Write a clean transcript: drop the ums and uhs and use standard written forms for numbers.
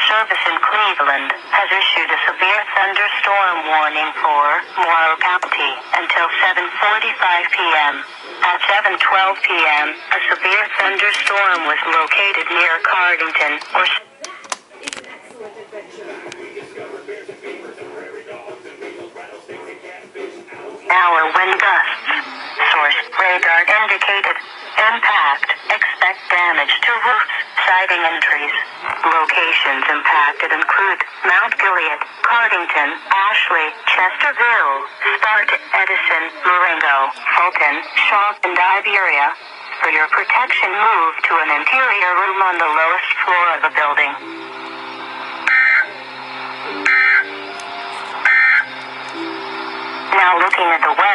Service in Cleveland has issued a severe thunderstorm warning for Morrow County until 7:45 p.m. At 7:12 p.m., a severe thunderstorm was located near Cardington, or hour wind gusts. Source radar indicated impact. Expect damage to roofs, siding and trees. Locations impacted include Mount Gilead, Cardington, Ashley, Chesterville, Sparta, Edison, Marengo, Fulton, Shaw, and Iberia. For your protection, move to an interior room on the lowest floor of the building. Now looking at the weather.